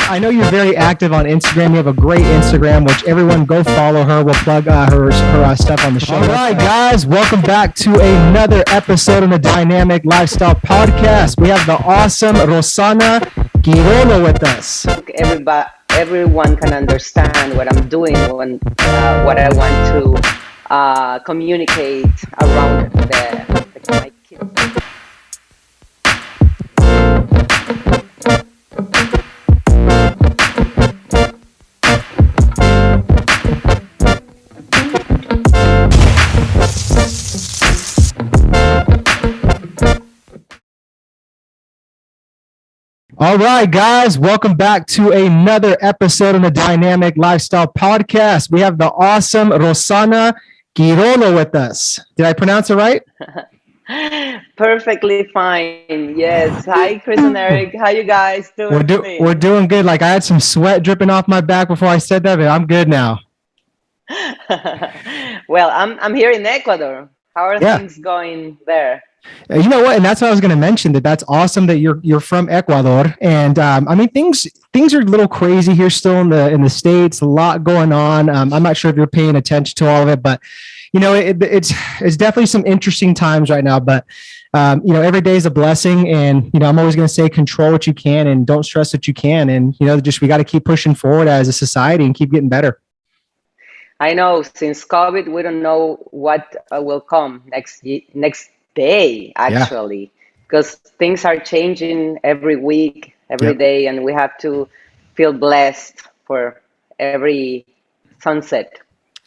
I know you're very active on Instagram. You have a great Instagram, which everyone go follow her. We'll plug her stuff on the show. All right, guys, welcome back to another episode of the Dynamic Lifestyle Podcast. We have the awesome Rosanna Quierolo with us. Everyone can understand what I'm doing when what I want to communicate around my kids. All right, guys, welcome back to another episode of the Dynamic Lifestyle Podcast. We have the awesome Rosanna Quierolo with us. Did I pronounce it right? Perfectly fine. Yes. Hi, Chris and Eric. How you guys doing? We're doing good. Like I had some sweat dripping off my back before I said that, but I'm good now. Well, I'm here in Ecuador. How are things going there? You know what, and that's what I was going to mention. That's awesome that you're from Ecuador, and I mean things are a little crazy here still in the States. A lot going on. I'm not sure if you're paying attention to all of it, but you know it's definitely some interesting times right now. But you know, every day is a blessing, and you know I'm always going to say control what you can and don't stress what you can, and you know just we got to keep pushing forward as a society and keep getting better. I know since COVID, we don't know what will come next day, actually, because things are changing every week, every day, and we have to feel blessed for every sunset.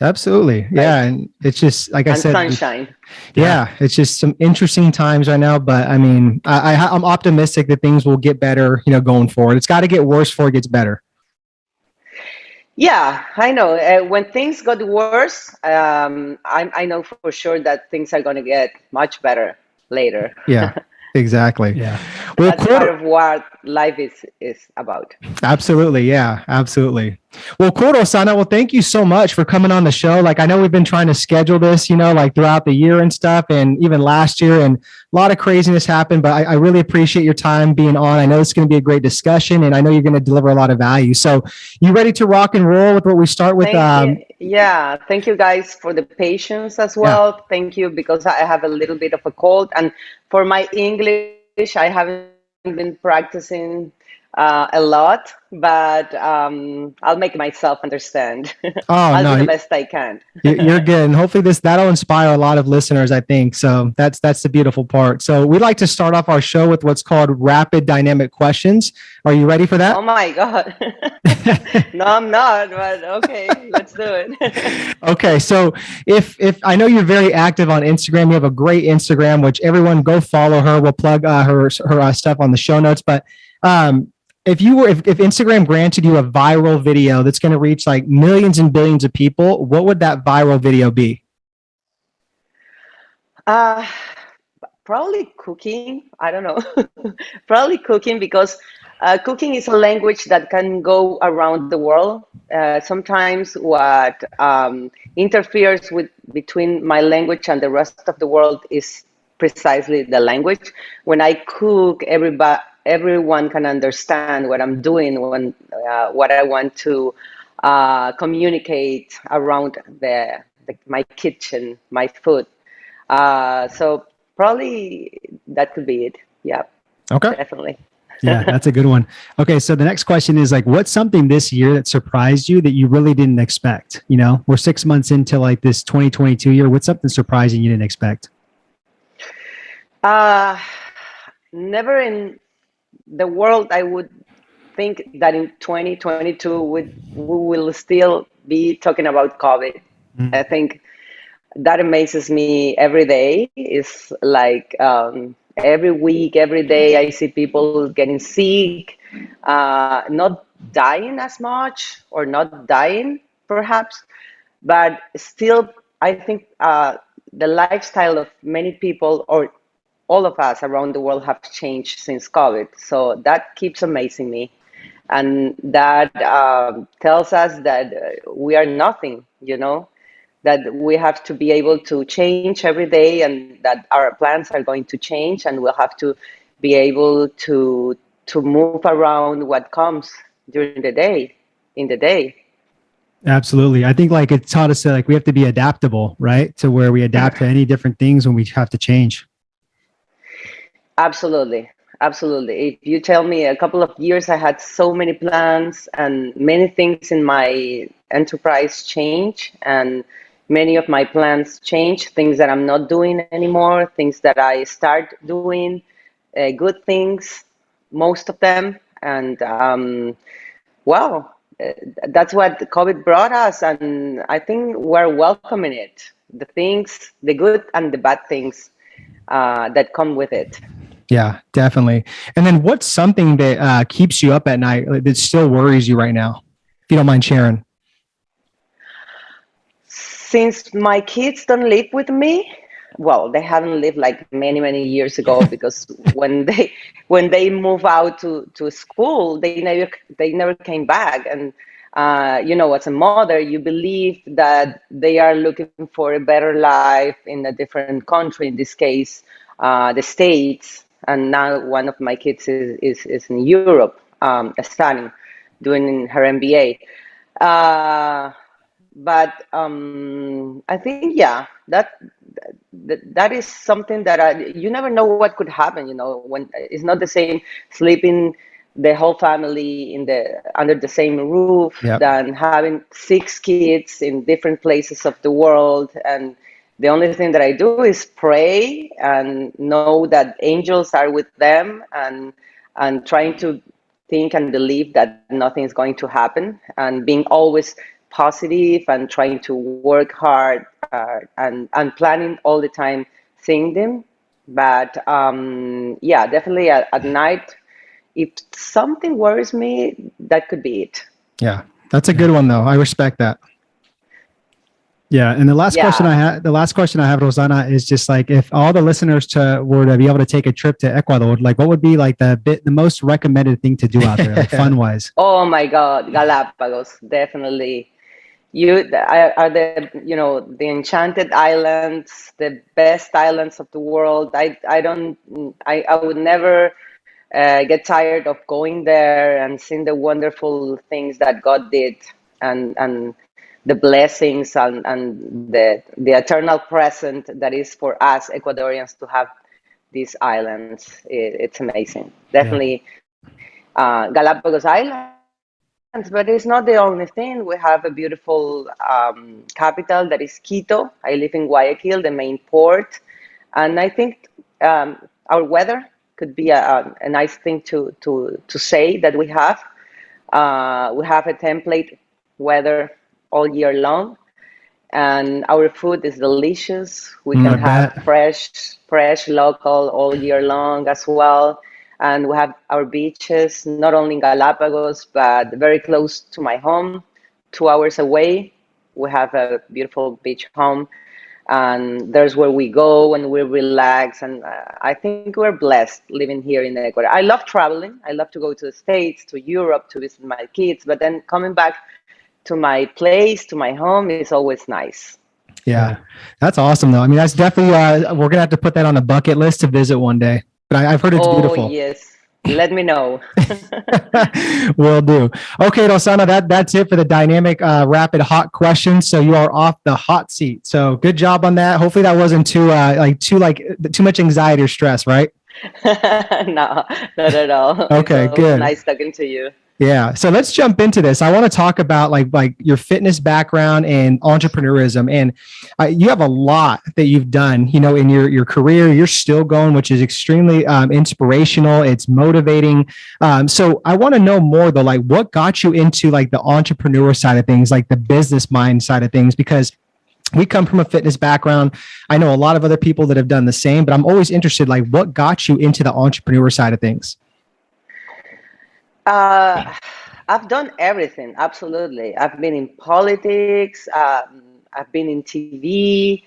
Absolutely. Right? Yeah. And it's just, like I said, sunshine. Yeah. It's just some interesting times right now, but I mean, I'm optimistic that things will get better, you know, going forward. It's got to get worse before it gets better. Yeah, I know. When things got worse, I know for sure that things are going to get much better later. Yeah, exactly. Yeah. Well, that's part of what life is about. Absolutely. Yeah, absolutely. Well, cool, Rosanna. Well, thank you so much for coming on the show. Like, I know we've been trying to schedule this, you know, like throughout the year and stuff, and even last year, and a lot of craziness happened, but I really appreciate your time being on. I know it's going to be a great discussion, and I know you're going to deliver a lot of value. So you ready to rock and roll with what we start with? Yeah. Thank you guys for the patience as well. Yeah. Thank you, because I have a little bit of a cold, and for my English, I haven't been practicing a lot, but I'll make myself understand. I'll do the best I can. You're good, and hopefully that'll inspire a lot of listeners, I think. So that's the beautiful part. So we like to start off our show with what's called rapid dynamic questions. Are you ready for that? Oh my God! No, I'm not. But okay, let's do it. Okay, so if I know you're very active on Instagram, you have a great Instagram, which everyone go follow her. We'll plug her stuff on the show notes, but if Instagram granted you a viral video that's going to reach like millions and billions of people, what would that viral video be? Probably cooking. I don't know. Probably cooking, because cooking is a language that can go around the world. Sometimes what interferes between my language and the rest of the world is precisely the language. When I cook, everyone can understand what I'm doing when what I want to communicate around my kitchen, my food. So probably that could be it. Yeah. Okay. Definitely. Yeah, that's a good one. Okay, so the next question is like, what's something this year that surprised you that you really didn't expect? You know, we're 6 months into like this 2022 year. What's something surprising you didn't expect? Never in the world I would think that in 2022 we will still be talking about COVID. Mm-hmm. I think that amazes me every day. It's like every week, every day, I see people getting sick, not dying as much, or not dying perhaps, but still, I think the lifestyle of many people, or all of us around the world, have changed since COVID. So that keeps amazing me. And that tells us that we are nothing, you know, that we have to be able to change every day, and that our plans are going to change, and we'll have to be able to move around what comes during the day, in the day. Absolutely. I think like it taught us that like we have to be adaptable, right? To where we adapt to any different things when we have to change. Absolutely. Absolutely. If you tell me a couple of years, I had so many plans and many things in my enterprise change, and many of my plans change, things that I'm not doing anymore, things that I start doing, good things, most of them. And well, that's what COVID brought us. And I think we're welcoming it, the things, the good and the bad things that come with it. Yeah, definitely. And then what's something that keeps you up at night like, that still worries you right now? If you don't mind sharing. Since my kids don't live with me, well, they haven't lived like many years ago, because when they move out to school, they never came back. And as a mother, you believe that they are looking for a better life in a different country. In this case, the States. And now one of my kids is in Europe, studying, doing her MBA. But I think, yeah, that is something that you never know what could happen. When it's not the same sleeping the whole family in the under the same roof Yep. than having six kids in different places of the world. And the only thing that I do is pray and know that angels are with them, and trying to think and believe that nothing is going to happen, and being always positive and trying to work hard, and planning all the time, seeing them. But yeah, definitely at night, if something worries me, that could be it. Yeah. That's a good one though. I respect that. Yeah. And Yeah. the last question I have, Rosanna, is just like if all the listeners were to be able to take a trip to Ecuador, like what would be like the most recommended thing to do out there, like fun wise? Oh my God, Galapagos, definitely. Are the the enchanted islands, the best islands of the world. I don't I would never get tired of going there and seeing the wonderful things that God did, and the blessings, and the eternal present that is for us Ecuadorians to have these islands. It's amazing. Yeah. Definitely Galapagos Islands, but it's not the only thing. We have a beautiful capital that is Quito. I live in Guayaquil, the main port, and I think our weather could be a nice thing to say that we have. We have a template weather all year long, and our food is delicious. We I can have bet. fresh local all year long as well. And we have our beaches, not only in Galapagos, but very close to my home, 2 hours away. We have a beautiful beach home, and there's where we go and we relax. And I think we're blessed living here in Ecuador. I love traveling. I love to go to the States, to Europe, to visit my kids, but then coming back to my place, to my home, is always nice. Yeah. That's awesome though. I mean, that's definitely, we're going to have to put that on the bucket list to visit one day, but I've heard it's Oh, beautiful. yes. Let me know. Will do. Okay, Rosana, that's it for the dynamic rapid hot questions. So you are off the hot seat. So good job on that. Hopefully that wasn't too much anxiety or stress, right? No, not at all. It's Okay, always good. nice talking to you. Yeah. So let's jump into this. I want to talk about like your fitness background and entrepreneurism. And you have a lot that you've done, in your career. You're still going, which is extremely inspirational. It's motivating. So I want to know more though, like what got you into like the entrepreneur side of things, like the business mind side of things, because we come from a fitness background. I know a lot of other people that have done the same, but I'm always interested, like what got you into the entrepreneur side of things? Uh, I've done everything, absolutely. I've been in politics, I've been in TV,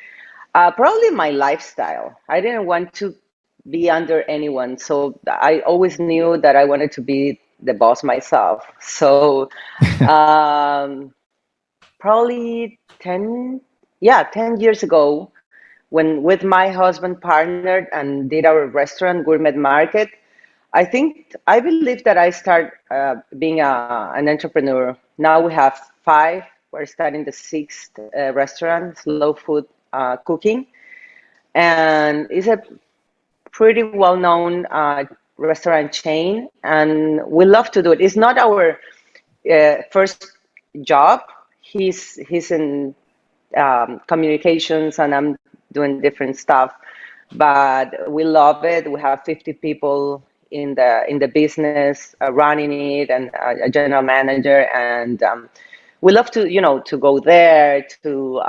probably my lifestyle. I didn't want to be under anyone, so I always knew that I wanted to be the boss myself. So um, probably 10, yeah, 10 years ago, when with my husband partnered and did our restaurant Gourmet Market, I believe that I start being an entrepreneur. Now we have five. We're starting the sixth restaurant, slow food cooking, and it's a pretty well-known restaurant chain, and we love to do it. It's not our first job. He's in communications, and I'm doing different stuff. But we love it. We have 50 people in the business running it, and a general manager, and we love to to go there to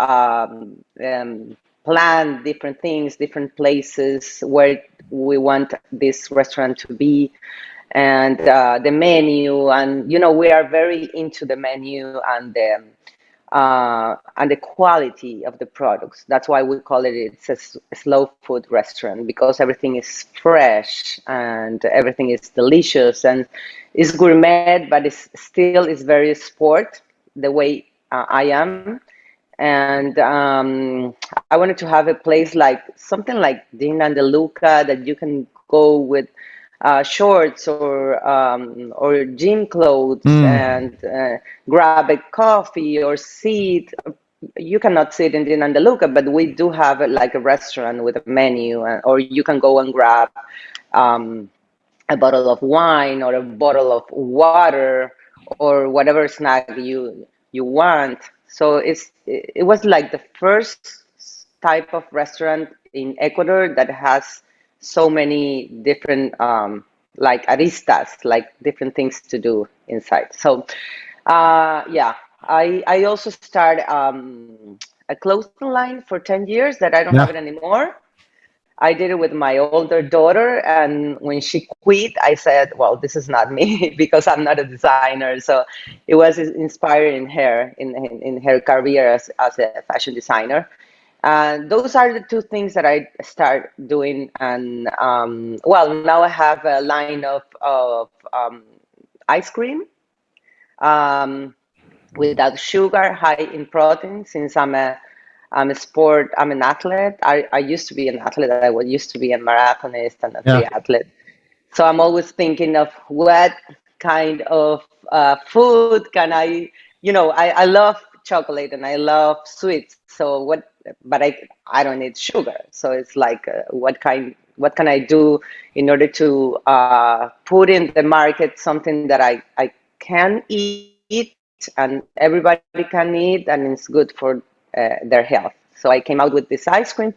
plan different things, different places where we want this restaurant to be, and the menu, and we are very into the menu and the quality of the products. That's why we call it it's a slow food restaurant, because everything is fresh and everything is delicious and it's gourmet, but it's still is very sport the way I am. And I wanted to have a place like something like Dean and DeLuca that you can go with shorts or gym clothes and grab a coffee or sit. You cannot sit in the Nandaluca, but we do have like a restaurant with a menu, or you can go and grab um, a bottle of wine or a bottle of water or whatever snack you want. So it was like the first type of restaurant in Ecuador that has so many different like aristas, like different things to do inside. So yeah, I also started a clothing line for 10 years that I don't have Yeah. it anymore. I did it with my older daughter, and when she quit, I said, "Well, this is not me because I'm not a designer." So it was inspiring her in her career as a fashion designer. And those are the two things that I start doing. And well, now I have a line of ice cream um, without sugar, high in protein. Since I'm an athlete. I used to be an athlete. Used to be a marathonist and a Yeah. triathlete. So I'm always thinking of what kind of food can I love chocolate and I love sweets. So I don't need sugar. So it's like, what can I do in order to put in the market something that I can eat and everybody can eat and it's good for their health. So I came out with this ice cream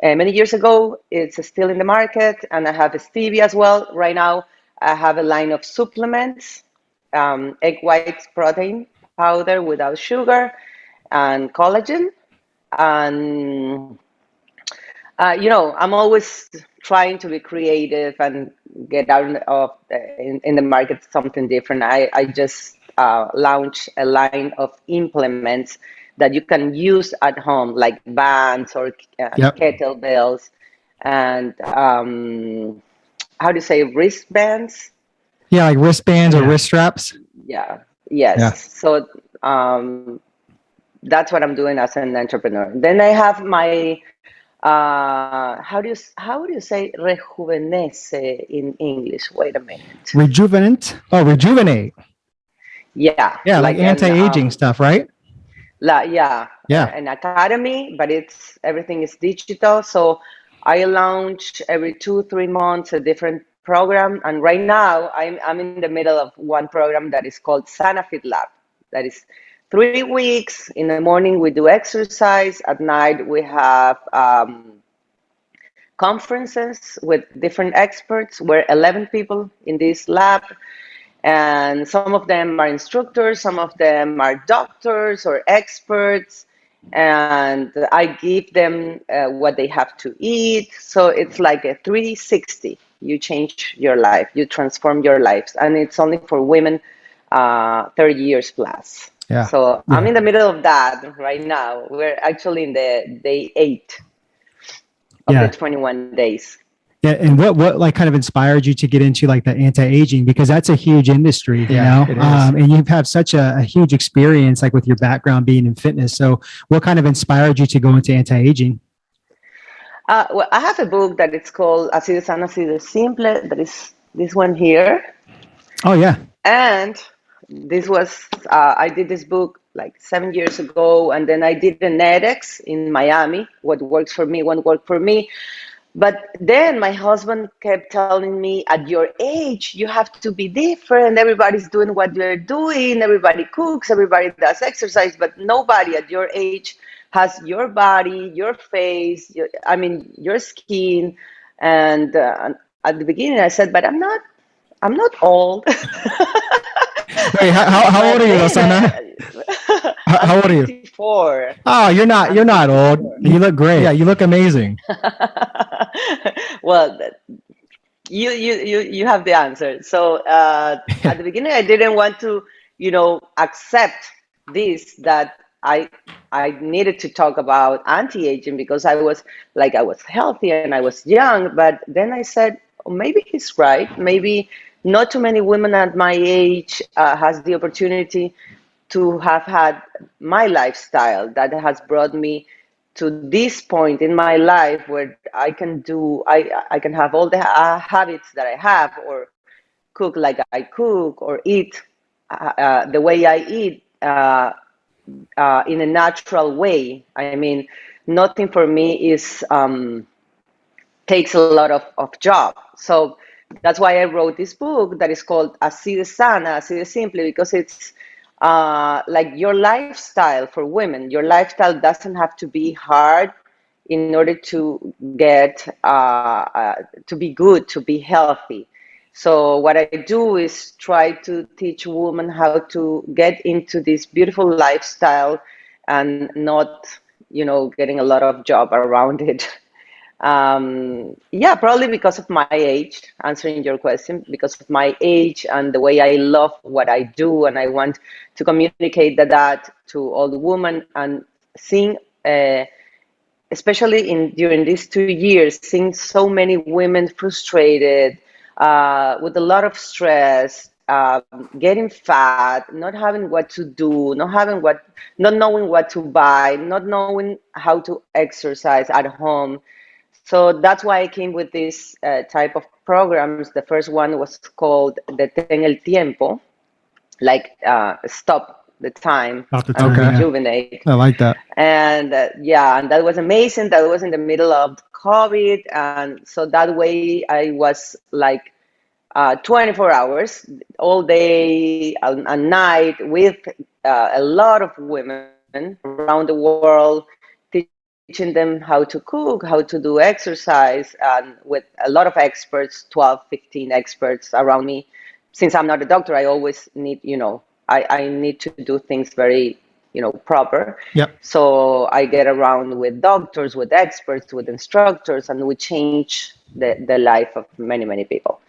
many years ago. It's still in the market, and I have stevia as well. Right now, I have a line of supplements, egg white protein powder without sugar, and collagen. And I'm always trying to be creative and get out of in the market something different. I just launched a line of implements that you can use at home, like bands or Yep. kettlebells, and how do you say, wristbands? Yeah, like wristbands or wrist straps. Yeah, Yeah. yes. So um, that's what I'm doing as an entrepreneur. Then I have my how do you say rejuvenece in English? Wait a minute. Rejuvenant. Oh, rejuvenate. Yeah, Yeah, like like anti-aging stuff, right? yeah, Yeah. an academy, but it's everything is digital. So I launch every 2 3 months a different program, and right now I'm in the middle of one program that is called Sanafit Lab. That is 3 weeks. In the morning we do exercise. At night we have conferences with different experts. We're 11 people in this lab, and some of them are instructors, some of them are doctors or experts, and I give them what they have to eat. So it's like a 360. You change your life, you transform your lives, and it's only for women 30 years plus. Yeah. So I'm Yeah. in the middle of that right now. We're actually in the day 8 of the Yeah. 21 days. Yeah. And what like kind of inspired you to get into like the anti-aging? Because that's a huge industry, Yeah, it is. and you've had such a huge experience, like with your background being in fitness. So what kind of inspired you to go into anti-aging? Well, I have a book that it's called Así de Sano, Así de Simple, that is this one here. Oh yeah. And this was, I did this book like 7 years ago, and then I did an TEDx in Miami. What works for me won't work for me. But then my husband kept telling me, at your age, you have to be different. Everybody's doing what you're doing. Everybody cooks, everybody does exercise, but nobody at your age has your body, your face, your skin. And at the beginning, I said, but I'm not old. Wait, how old But are you, then Rosanna? I'm How old are you? 54. Oh, you're I'm not old. 54. You look great. Yeah, you look amazing. Well, you have the answer. So at the beginning, I didn't want to, accept this, that I needed to talk about anti-aging, because I was healthy and I was young. But then I said, oh, maybe he's right. Maybe not too many women at my age has the opportunity to have had my lifestyle that has brought me to this point in my life where I can have all the habits that I have, or cook like I cook, or eat the way I eat, in a natural way. I mean, nothing for me is takes a lot of job. So that's why I wrote this book that is called Así de Sana, Así de Simple, because it's like your lifestyle for women. Your lifestyle doesn't have to be hard in order to get to be good, to be healthy. So what I do is try to teach women how to get into this beautiful lifestyle and not, getting a lot of job around it. Yeah, probably because of my age, answering your question, because of my age and the way I love what I do, and I want to communicate that to all the women, and seeing, especially in during these 2 years, seeing so many women frustrated, with a lot of stress, getting fat, not having what to do, not knowing what to buy, not knowing how to exercise at home. So that's why I came with this type of programs. The first one was called Detén el Tiempo, like stop the time Off the and time. Okay. rejuvenate. I like that. And yeah, and that was amazing. That was in the middle of COVID. And so that way I was like 24 hours, all day and night, with a lot of women around the world, teaching them how to cook, how to do exercise, and with a lot of experts, 12, 15 experts around me. Since I'm not a doctor, I always need, I need to do things very, proper. Yep. So I get around with doctors, with experts, with instructors, and we change the life of many, many people,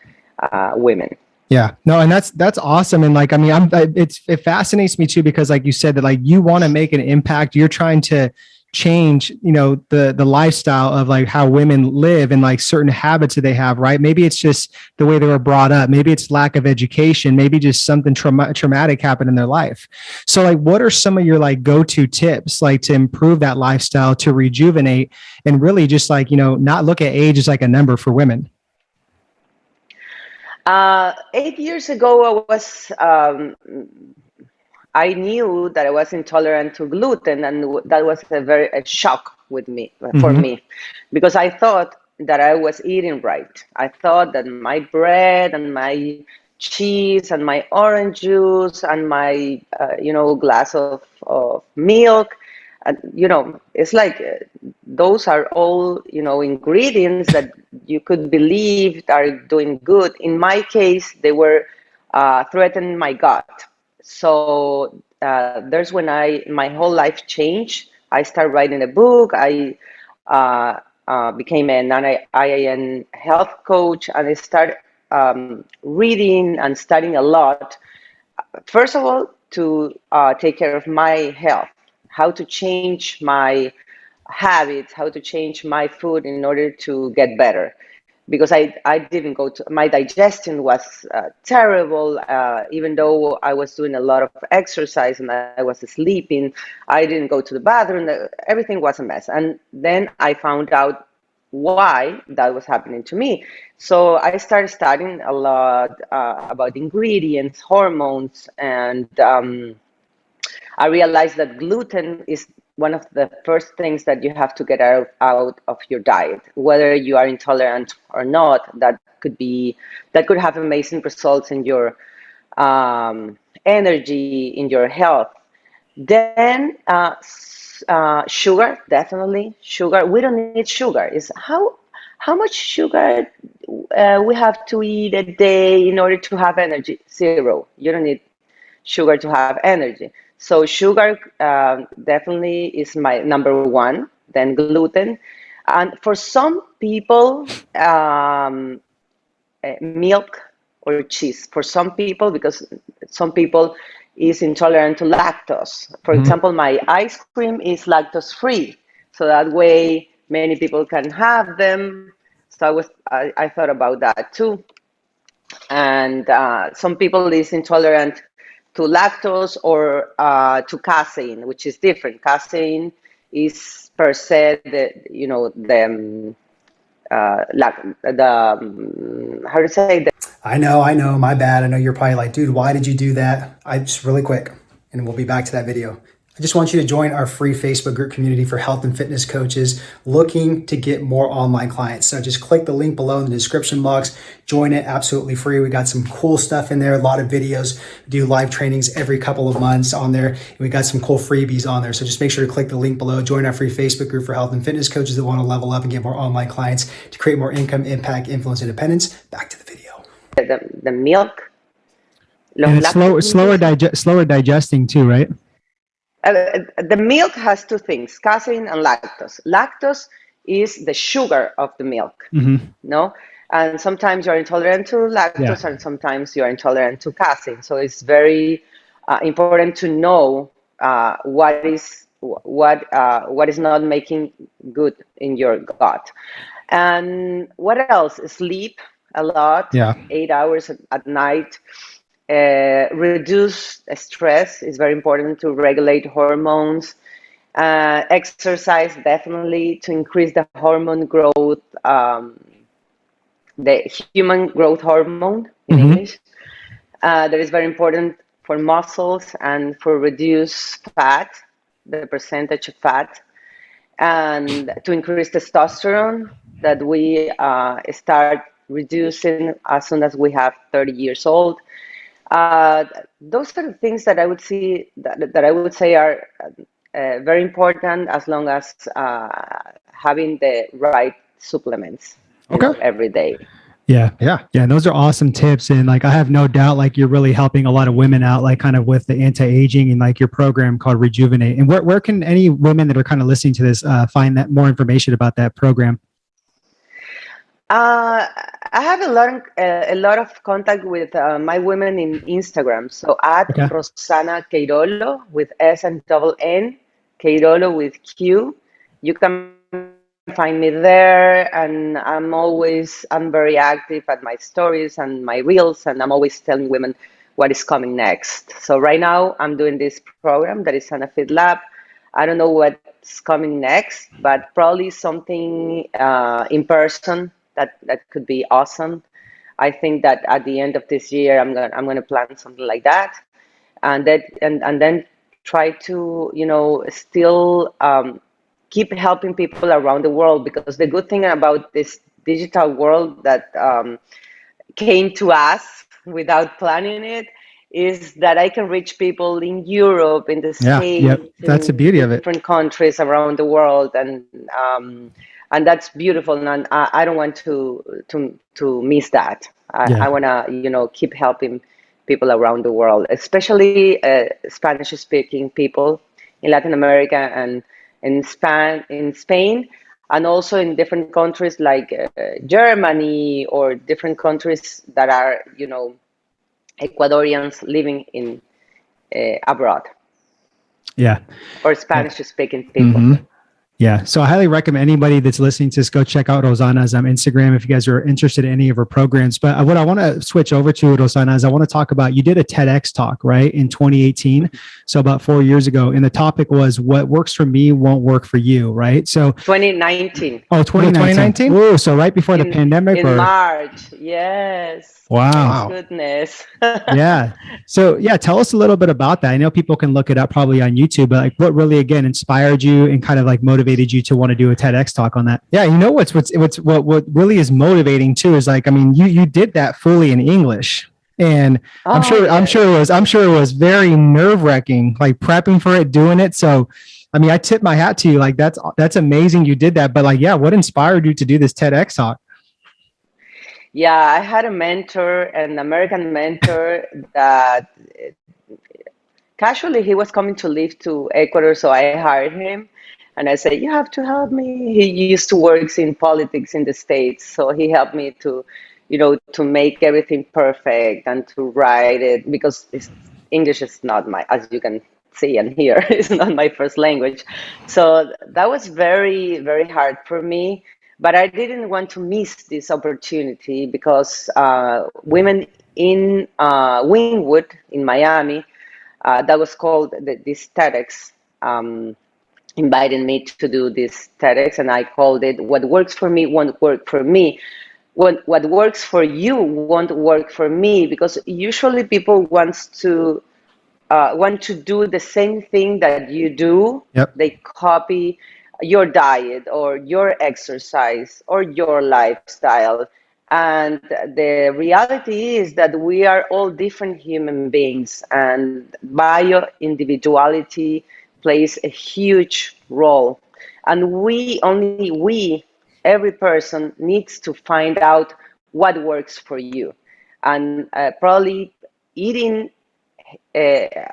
women. Yeah, no, and that's awesome. And like, I mean, it fascinates me too, because like you said, that like you want to make an impact. You're trying to change, the lifestyle of like how women live and like certain habits that they have, right? Maybe it's just the way they were brought up. Maybe it's lack of education. Maybe just something traumatic happened in their life. So like, what are some of your like go-to tips, like to improve that lifestyle, to rejuvenate, and really just like, not look at age as like a number for women? 8 years ago, I knew that I was intolerant to gluten, and that was a shock with me for Mm-hmm. me, because I thought that I was eating right. I thought that my bread and my cheese and my orange juice and my glass of milk, and it's like those are all ingredients that you could believe are doing good. In my case, they were threatening my gut. So there's when my whole life changed. I started writing a book. I became an IAN health coach, and I started reading and studying a lot. First of all, to take care of my health, how to change my habits, how to change my food in order to get better. Because I didn't go to, my digestion was terrible, even though I was doing a lot of exercise and I was sleeping. I didn't go to the bathroom. Everything was a mess. And then I found out why that was happening to me. So I started studying a lot about ingredients, hormones, and I realized that gluten is one of the first things that you have to get out of your diet, whether you are intolerant or not. That could have amazing results in your energy, in your health. Then sugar, definitely sugar. We don't need sugar. Is how much sugar we have to eat a day in order to have energy? Zero. You don't need sugar to have energy. So sugar definitely is my number one. Then gluten, and for some people, milk or cheese. For some people, because some people is intolerant to lactose. For example, my ice cream is lactose free, so that way many people can have them. So I thought about that too. And some people is intolerant to lactose or to casein, which is different. Casein is per se how to say the I know, my bad. I know you're probably like, dude, why did you do that? I just really quick, and we'll be back to that video. I just want you to join our free Facebook group community for health and fitness coaches looking to get more online clients. So just click the link below in the description box, join it absolutely free. We got some cool stuff in there, a lot of videos, do live trainings every couple of months on there. And we got some cool freebies on there. So just make sure to click the link below, join our free Facebook group for health and fitness coaches that want to level up and get more online clients to create more income, impact, influence, independence. Back to the video. the milk. And it's slower digesting too, right? The milk has two things: casein and lactose. Lactose is the sugar of the milk, no? And sometimes you're intolerant to lactose, and sometimes you're intolerant to casein. So it's very important to know what is not making good in your gut. And what else? Sleep a lot, 8 hours at night. Reduce stress is very important to regulate hormones. Exercise definitely to increase the hormone growth, the human growth hormone in English. That is very important for muscles and for reduce fat, the percentage of fat, and to increase testosterone that we start reducing as soon as we have 30 years old. Those are the things that I would say are very important, as long as having the right supplements every day. Yeah. And those are awesome tips. And like, I have no doubt, like you're really helping a lot of women out, like kind of with the anti-aging and like your program called Rejuvenate. And where can any women that are kind of listening to this find that more information about that program? I have a lot of contact with my women in Instagram. So at Rosanna Quierolo with S and double N, Quierolo with Q. You can find me there, and I'm very active at my stories and my reels, and I'm always telling women what is coming next. So right now I'm doing this program that is Fit Lab. I don't know what's coming next, but probably something in person. That could be awesome. I think that at the end of this year, I'm gonna plan something like that, and then try to still keep helping people around the world, because the good thing about this digital world that came to us without planning it is that I can reach people in Europe, in the States, that's the beauty of it. Different countries around the world, and that's beautiful. And I don't want to miss that. I want to keep helping people around the world, especially Spanish-speaking people in Latin America and in Spain, and also in different countries like Germany, or different countries that are Ecuadorians living in abroad. Yeah. Or Spanish-speaking people. Yeah. So I highly recommend anybody that's listening to this, go check out Rosanna's Instagram if you guys are interested in any of her programs. But what I want to switch over to, Rosanna, is I want to talk about, you did a TEDx talk, right, in 2018. So about 4 years ago. And the topic was what works for me won't work for you, right? So 2019. Oh, 2019? Oh, so right before the pandemic? In March, yes. Wow. Goodness. Yeah. So yeah, tell us a little bit about that. I know people can look it up probably on YouTube, but like what really, again, inspired you and kind of like motivated you to want to do a TEDx talk on that? Yeah. You know, what really is motivating too is like, I mean, you did that fully in English. And I'm sure it was very nerve-wracking, like prepping for it, doing it. So I mean, I tip my hat to you. Like that's amazing you did that. But like, yeah, what inspired you to do this TEDx talk? Yeah, I had a mentor, an American mentor that casually he was coming to live to Ecuador, so I hired him. And I said, you have to help me. He used to work in politics in the States, so he helped me to, to make everything perfect and to write it because English is not as you can see and hear, it's not my first language. So that was very, very hard for me. But I didn't want to miss this opportunity because women in Wynwood in Miami, that was called this TEDx, invited me to do this TEDx, and I called it "What Works for Me Won't Work for Me." What works for you won't work for me, because usually people want to do the same thing that you do. Yep. They copy your diet or your exercise or your lifestyle. And the reality is that we are all different human beings, and bio individuality plays a huge role. And every person needs to find out what works for you. And probably eating a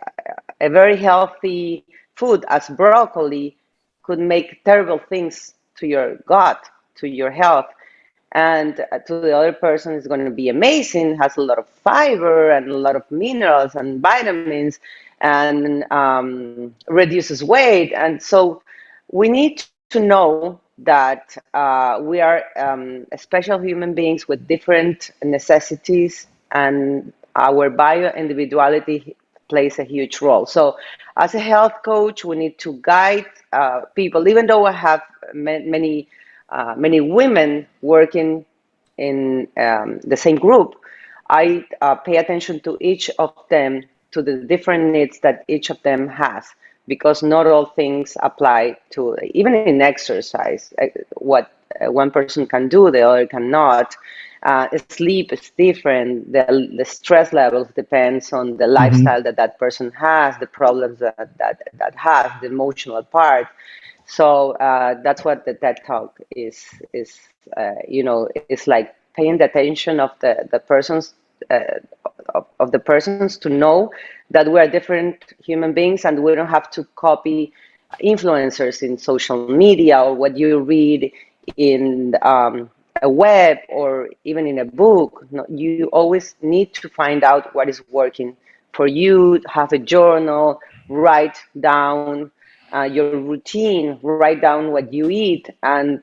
very healthy food as broccoli could make terrible things to your gut, to your health. And to the other person is going to be amazing, has a lot of fiber and a lot of minerals and vitamins, and reduces weight. And so we need to know that we are special human beings with different necessities, and our bio individuality plays a huge role. So as a health coach, we need to guide people. Even though I have many women working in the same group, I pay attention to each of them, to the different needs that each of them has, because not all things apply to, even in exercise, what one person can do, the other cannot. Sleep is different. The stress levels depends on the lifestyle that person has, the problems that has, the emotional part. So that's what the TED Talk is. It's like paying the attention of the persons of the persons to know that we are different human beings, and we don't have to copy influencers in social media or what you read in a web or even in a book. No, you always need to find out what is working for you. Have a journal, write down your routine, write down what you eat, and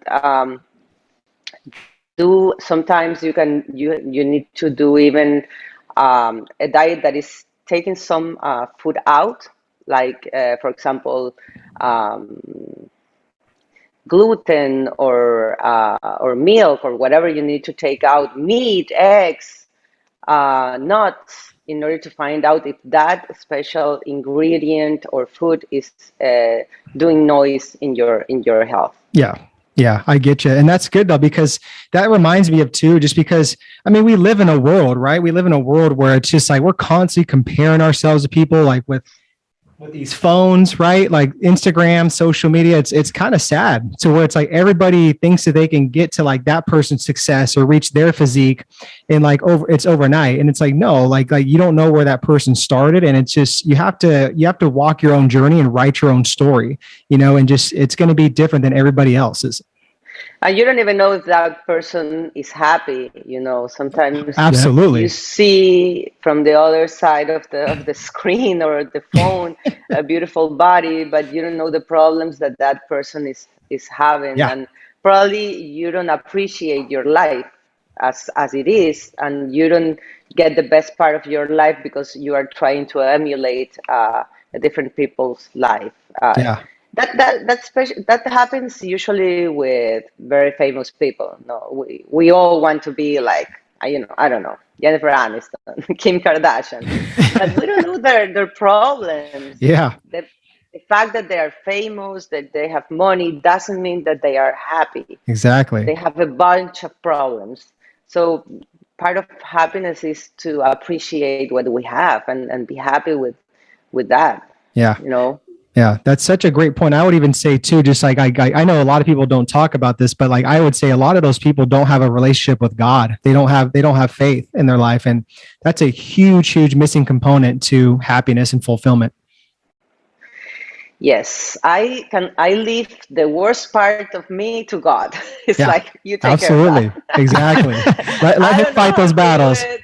do. Sometimes you need to do even a diet that is taking some food out, like for example, gluten or milk or whatever you need to take out, meat, eggs, nuts, in order to find out if that special ingredient or food is doing noise in your health. Yeah. Yeah, I get you. And that's good though, because that reminds me of too, just because, I mean, we live in a world, right? We live in a world where it's just like, we're constantly comparing ourselves to people, like with these phones, right? Like Instagram, social media, it's kind of sad to where it's like everybody thinks that they can get to like that person's success or reach their physique and like it's overnight. And it's like, no, like you don't know where that person started. And it's just, you have to walk your own journey and write your own story, and just, it's going to be different than everybody else's. And you don't even know if that person is happy. Sometimes you Absolutely. see from the other side of the screen or the phone a beautiful body, but you don't know the problems that person is having, Yeah. and probably you don't appreciate your life as it is, and you don't get the best part of your life because you are trying to emulate a different people's life. Yeah. That happens usually with very famous people. No, we all want to be like, I don't know, Jennifer Aniston, Kim Kardashian, but we don't know their problems. Yeah. The fact that they are famous, that they have money, doesn't mean that they are happy. Exactly. They have a bunch of problems. So part of happiness is to appreciate what we have and be happy with that. Yeah. You know. Yeah, that's such a great point. I would even say too, just like I know a lot of people don't talk about this, but like I would say a lot of those people don't have a relationship with God. They don't have faith in their life, and that's a huge missing component to happiness and fulfillment. Yes, I leave the worst part of me to God. It's Yeah, like, you take care of absolutely, that. exactly. Let I him don't know fight how those to do battles. it.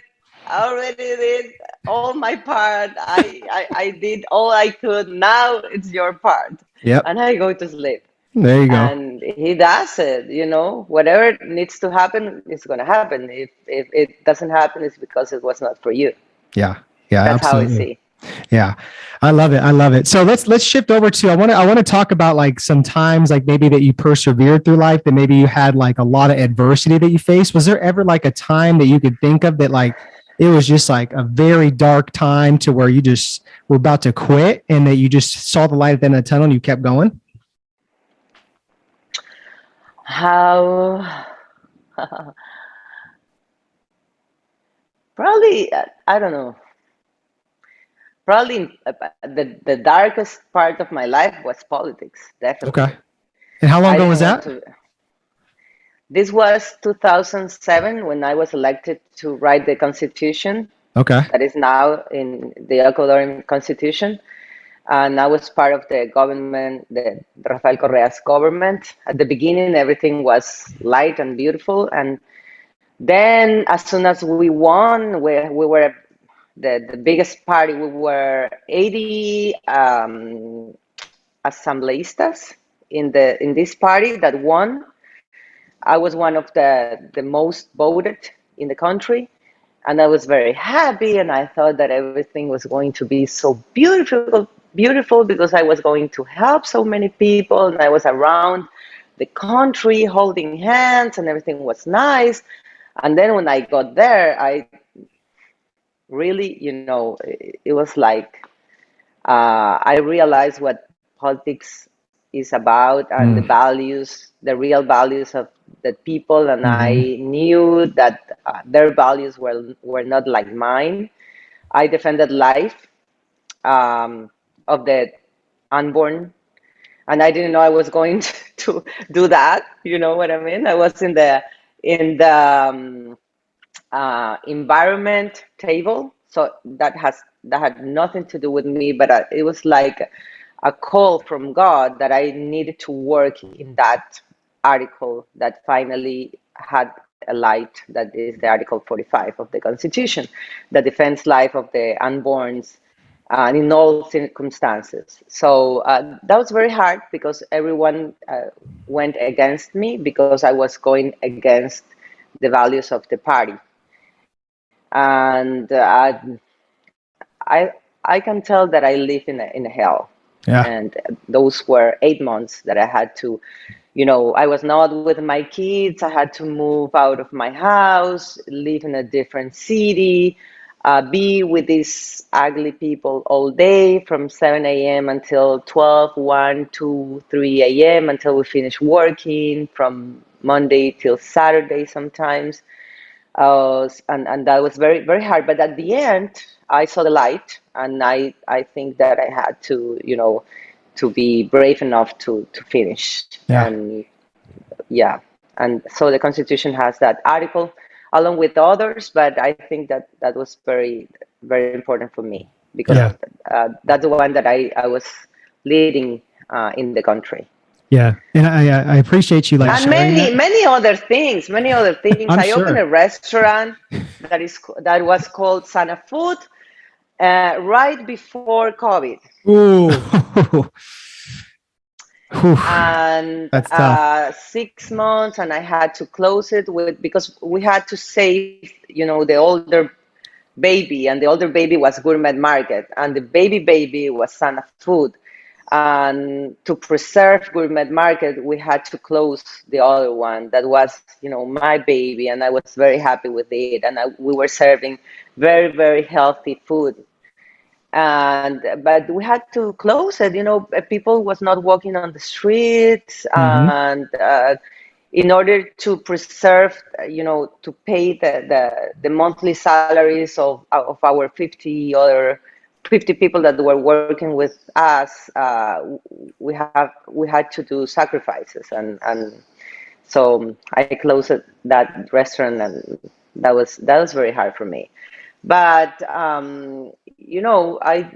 I already did all my part. I did all I could. Now it's your part. Yep, And I go to sleep. there you go. And he does it. Whatever needs to happen is going to happen. If it doesn't happen, it's because it was not for you. Yeah, yeah, That's how I absolutely. see. Yeah, I love it. I love it. So let's shift over to I want to talk about like some times like maybe that you persevered through life, that maybe you had like a lot of adversity that you faced. Was there ever like a time that you could think of that like it was just like a very dark time to where you just were about to quit and that you just saw the light at the end of the tunnel and you kept going? How Probably, I don't know. Probably the darkest part of my life was politics, Okay. definitely. And how long I ago was didn't want that? to. This was 2007 when I was elected to write the constitution Okay. that is now in the Ecuadorian constitution. And I was part of the government, the Rafael Correa's government. At the beginning, everything was light and beautiful. And then, as soon as we won, we were the biggest party. We were 80 asambleístas in this party that won. I was one of the most voted in the country, and I was very happy. And I thought that everything was going to be so beautiful because I was going to help so many people, and I was around the country holding hands, and everything was nice. And then when I got there, I really, it was like I realized what politics is about and the Mm. values, the real values of the people, and Hmm. I knew that their values were not like mine. I defended life of the unborn, and I didn't know I was going to do that. You know what I mean? I was in the environment table. So that had nothing to do with me, but it was like a call from God that I needed to work in that article that finally had a light. That is the Article 45 of the Constitution, that defends life of the unborns. And in all circumstances. So that was very hard because everyone went against me because I was going against the values of the party. And I I can tell that I live in a hell. Yeah. And those were 8 months that I had to, I was not with my kids. I had to move out of my house, live in a different city, be with these ugly people all day from 7 a.m. until 12, 1, 2, 3 a.m. until we finish working from Monday till Saturday sometimes. And that was very very hard. But at the end, I saw the light, and I think that I had to to be brave enough to finish. Yeah. And yeah, and so the Constitution has that article along with others, but I think that that was very very important for me because Yeah. that's the one that I was leading in the country. Yeah. And I appreciate you like And sharing many, that. many other things, many other things. I'm I opened sure. a restaurant that was called Sana Food right before COVID. Ooh. Whew. And That's tough. 6 months, and I had to close it because we had to save, the older baby, and the older baby was Gourmet Market, and the baby was Sana Food. And to preserve Gourmet Market, we had to close the other one that was, my baby, and I was very happy with it. And we were serving very, very healthy food. But we had to close it. People was not walking on the streets, Mm-hmm. and in order to preserve, to pay the monthly salaries of our 50 people that were working with us, we had to do sacrifices, and so I closed that restaurant, and that was very hard for me. But I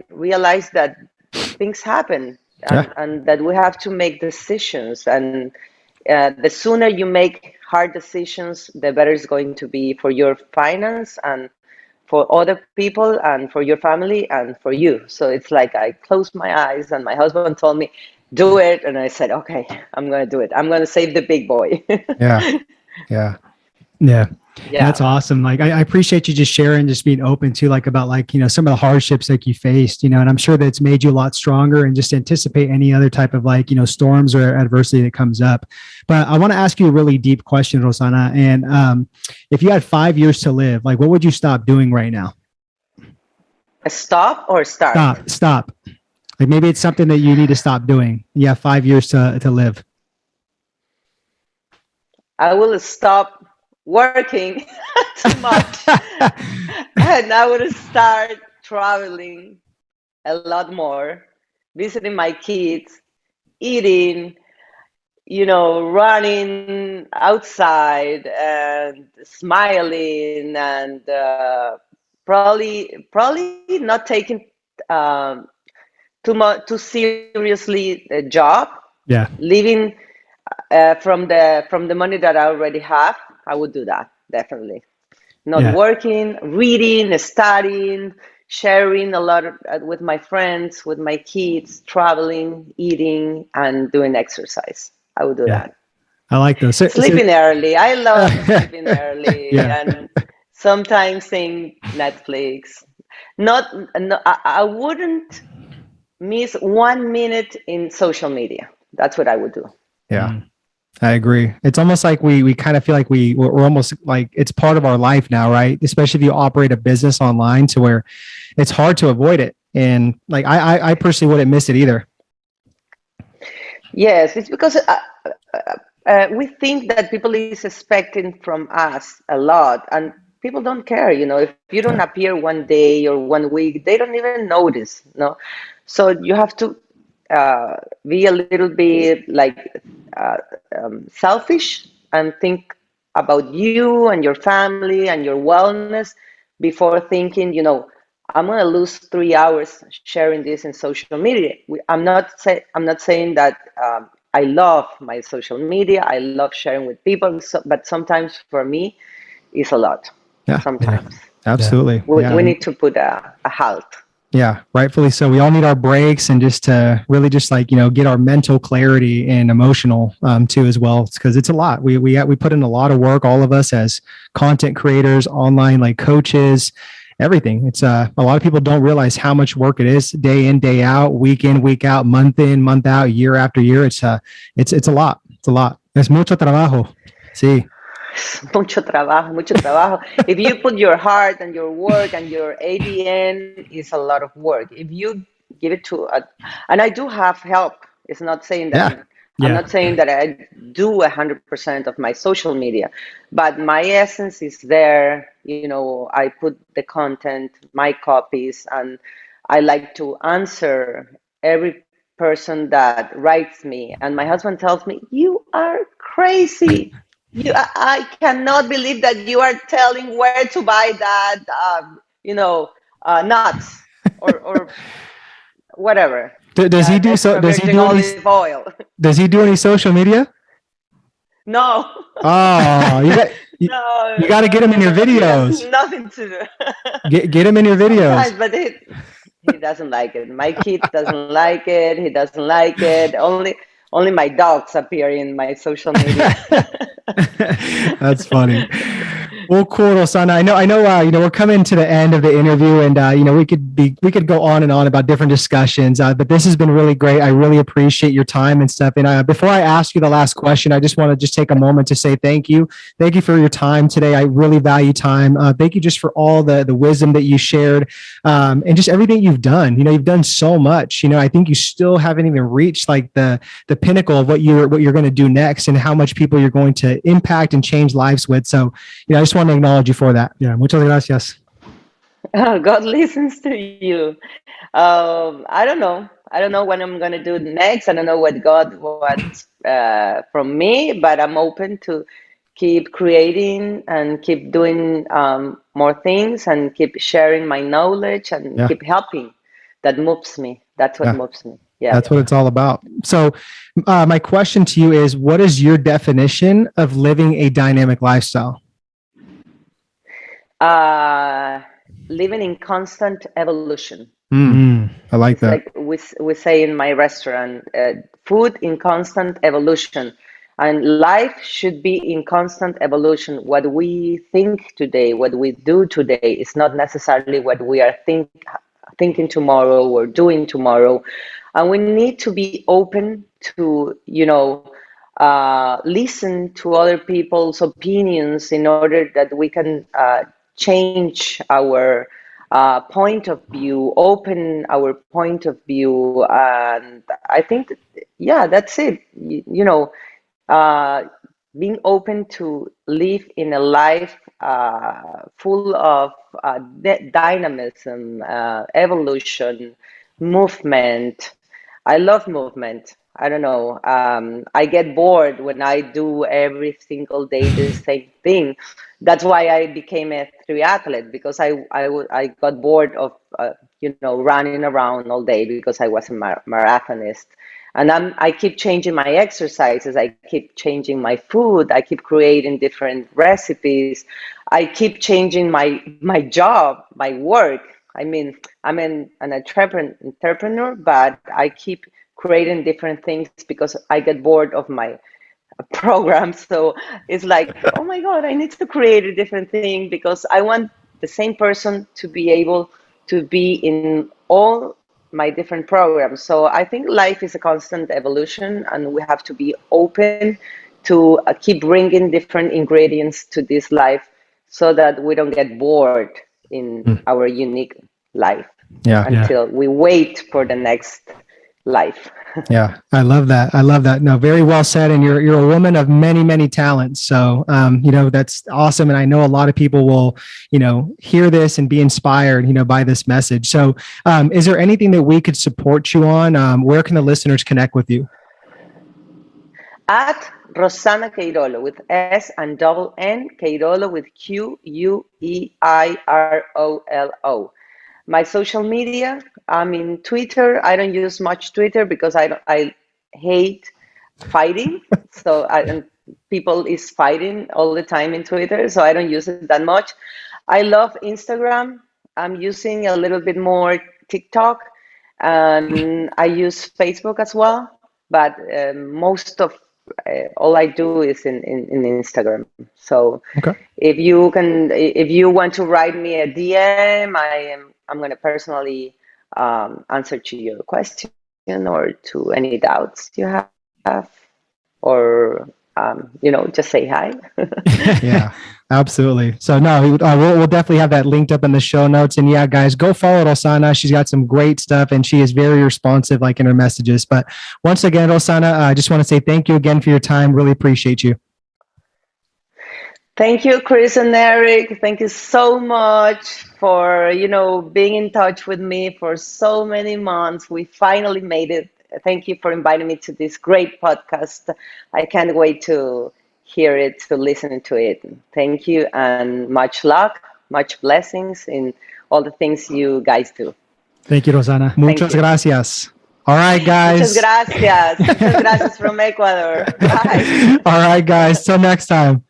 realized that things happen, Yeah. and that we have to make decisions, and the sooner you make hard decisions, the better it's going to be for your finance, and for other people, and for your family, and for you. So it's like I closed my eyes, and my husband told me, do it, and I said, okay, I'm going to do it. I'm going to save the big boy. Yeah. Yeah. Yeah. That's Yeah. awesome. Like, I appreciate you just sharing, just being open to like about like, some of the hardships like you faced, and I'm sure that it's made you a lot stronger and just anticipate any other type of like, storms or adversity that comes up. But I want to ask you a really deep question, Rosanna. And if you had 5 years to live, like what would you stop doing right now? Stop or start? Stop. Like maybe it's something that you need to stop doing. You have 5 years to live. I will stop working too much, and I will start traveling a lot more, visiting my kids, eating, running outside and smiling, and probably not taking um, too seriously the job, Yeah. living from the money that I already have. I would do that definitely. Not Yeah. working, reading, studying, sharing a lot with my friends, with my kids, traveling, eating, and doing exercise. I would do Yeah. that. I like those. Sleeping early. I love sleeping early, Yeah. and sometimes seeing Netflix. Not, no, I wouldn't miss 1 minute in social media. That's what I would do. Yeah. I agree. It's almost like we kind of feel like we're almost like it's part of our life now, right? Especially if you operate a business online to where it's hard to avoid it. And like I personally wouldn't miss it either. Yes, it's because we think that people is expecting from us a lot, and people don't care. If you don't Yeah. appear one day or 1 week, they don't even notice. No, so you have to be a little bit like uh, selfish, and think about you and your family and your wellness before thinking, I'm going to lose 3 hours sharing this in social media. I'm not saying that I love my social media. I love sharing with people, but sometimes for me, it's a lot. Yeah. Sometimes Absolutely. we Yeah. need to put a halt. Yeah, rightfully so. We all need our breaks and just to really just like, get our mental clarity and emotional too as well. Because it's a lot. We put in a lot of work, all of us as content creators, online like coaches, everything. It's a lot of people don't realize how much work it is day in, day out, week in, week out, month in, month out, year after year. It's a lot. It's a lot. Es mucho trabajo. Sí. Mucho trabajo, mucho trabajo. If you put your heart and your work and your ADN, it's a lot of work. If you give it and I do have help. It's not saying that Yeah. I'm Yeah. not saying that I do 100% of my social media, but my essence is there. I put the content, my copies, and I like to answer every person that writes me. And my husband tells me, "You are crazy. I cannot believe that you are telling where to buy that, nuts or whatever." Does he do Extra does he virgin do any olive oil. does he do any social media? No. Oh, you got to get him in your No. He has videos. nothing to do. Get him in your Sometimes, videos. but he doesn't like it. My kid doesn't like it. He doesn't like it. Only my dogs appear in my social media. That's funny. Well, cool, Rosanna. We're coming to the end of the interview, and we could go on and on about different discussions. But this has been really great. I really appreciate your time and stuff. And before I ask you the last question, I just want to just take a moment to say thank you. Thank you for your time today. I really value time. Thank you just for all the wisdom that you shared, and just everything you've done. You've done so much. I think you still haven't even reached like the pinnacle of what you're going to do next, and how much people you're going to impact and change lives with. So, I just want to acknowledge you for that. Yeah, muchas gracias. Oh, God listens to you. I don't know. I don't know what I'm gonna do next. I don't know what God wants from me, but I'm open to keep creating and keep doing more things and keep sharing my knowledge and Yeah, keep helping. That moves me. That's what yeah, moves me. Yeah. that's what it's all about. So, my question to you is, what is your definition of living a dynamic lifestyle? Uh, Living in constant evolution. I like It's that. like we say in my restaurant, food in constant evolution. And life should be in constant evolution. What we think today, what we do today, is not necessarily what we are thinking tomorrow or doing tomorrow. And we need to be open to, listen to other people's opinions in order that we can change our point of view, open our point of view. And I think, yeah, that's it. Uh, Being open to live in a life full of dynamism, evolution, movement. I love movement. I don't know. I get bored when I do every single day the same thing. That's why I became a triathlete, because I got bored of running around all day, because I was a marathonist. And I keep changing my exercises. I keep changing my food. I keep creating different recipes. I keep changing my job, my work. I mean, I'm an entrepreneur, but I keep creating different things because I get bored of my program. So it's like, oh my God, I need to create a different thing, because I want the same person to be able to be in all my different programs. So I think life is a constant evolution, and we have to be open to keep bringing different ingredients to this life, so that we don't get bored in our unique life Yeah. until we wait for the next life. Yeah, I love that. I love that. No, very well said. And you're a woman of many, many talents. So, that's awesome. And I know a lot of people will, hear this and be inspired, by this message. So, is there anything that we could support you on? Where can the listeners connect with you? At Rosanna Quierolo with S and double N, Quierolo with Queirolo. My social media, I'm in Twitter. I don't use much Twitter because I hate fighting. So and people is fighting all the time in Twitter, so I don't use it that much. I love Instagram. I'm using a little bit more TikTok, and I use Facebook as well. But most of all I do is in Instagram. So Okay. if you want to write me a DM, I'm going to personally answer to your question or to any doubts you have, or just say hi. Yeah, absolutely. So no, we'll definitely have that linked up in the show notes. And yeah, guys, go follow Rosanna. She's got some great stuff, and she is very responsive, like in her messages. But once again, Rosanna, I just want to say thank you again for your time. Really appreciate you. Thank you, Chris and Eric. Thank you so much for, being in touch with me for so many months. We finally made it. Thank you for inviting me to this great podcast. I can't wait to hear it, to listen to it. Thank you, and much luck, much blessings in all the things you guys do. Thank you, Rosanna. Thank Muchas you. gracias. All right, guys. Muchas gracias. Muchas gracias from Ecuador. Bye. All right, guys. Till next time.